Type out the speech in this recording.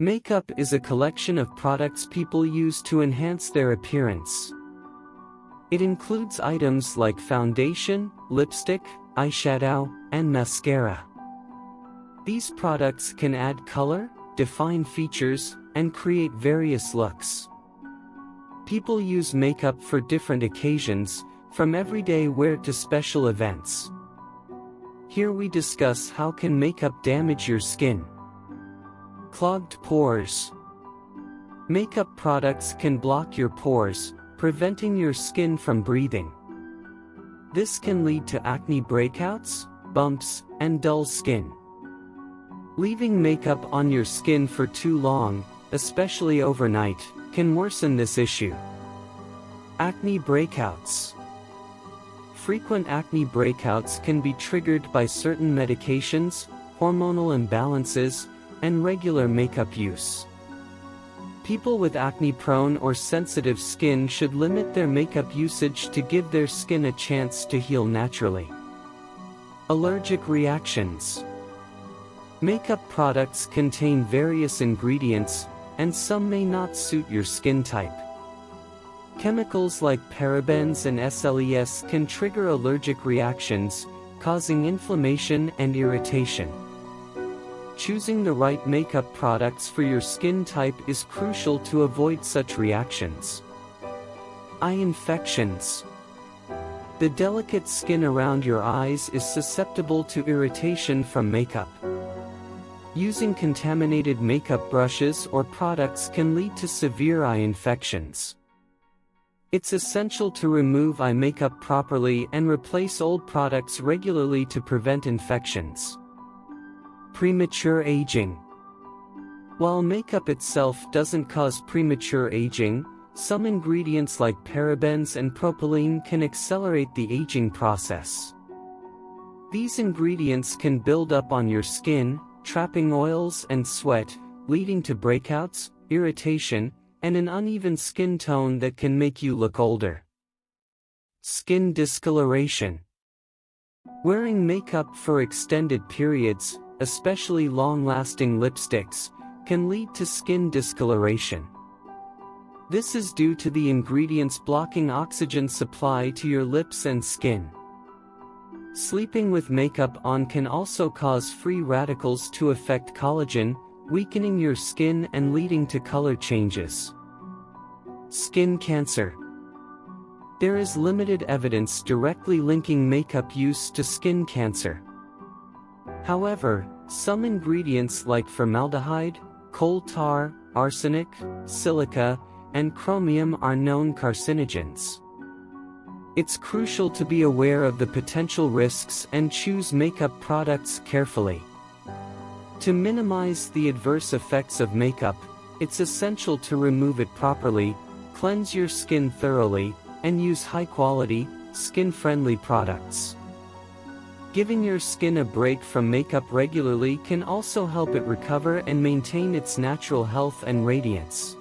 Makeup is a collection of products people use to enhance their appearance. It includes items like foundation, lipstick, eyeshadow, and mascara. These products can add color, define features, and create various looks. People use makeup for different occasions, from everyday wear to special events. Here we discuss how can makeup damage your skin. Clogged pores. Makeup products can block your pores, preventing your skin from breathing. This can lead to acne breakouts, bumps, and dull skin. Leaving makeup on your skin for too long, especially overnight, can worsen this issue. Acne breakouts. Frequent acne breakouts can be triggered by certain medications, hormonal imbalances, and regular makeup use. People with acne-prone or sensitive skin should limit their makeup usage to give their skin a chance to heal naturally. Allergic reactions. Makeup products contain various ingredients, and some may not suit your skin type. Chemicals like parabens and SLES can trigger allergic reactions, causing inflammation and irritation. Choosing the right makeup products for your skin type is crucial to avoid such reactions. Eye infections. The delicate skin around your eyes is susceptible to irritation from makeup. Using contaminated makeup brushes or products can lead to severe eye infections. It's essential to remove eye makeup properly and replace old products regularly to prevent infections. Premature aging. While makeup itself doesn't cause premature aging, some ingredients like parabens and propylene can accelerate the aging process. These ingredients can build up on your skin, trapping oils and sweat, leading to breakouts, irritation, and an uneven skin tone that can make you look older. Skin discoloration. Wearing makeup for extended periods, especially long-lasting lipsticks, can lead to skin discoloration. This is due to the ingredients blocking oxygen supply to your lips and skin. Sleeping with makeup on can also cause free radicals to affect collagen, weakening your skin and leading to color changes. Skin cancer. There is limited evidence directly linking makeup use to skin cancer. However, some ingredients like formaldehyde, coal tar, arsenic, silica, and chromium are known carcinogens. It's crucial to be aware of the potential risks and choose makeup products carefully. To minimize the adverse effects of makeup, it's essential to remove it properly, cleanse your skin thoroughly, and use high-quality, skin-friendly products. Giving your skin a break from makeup regularly can also help it recover and maintain its natural health and radiance.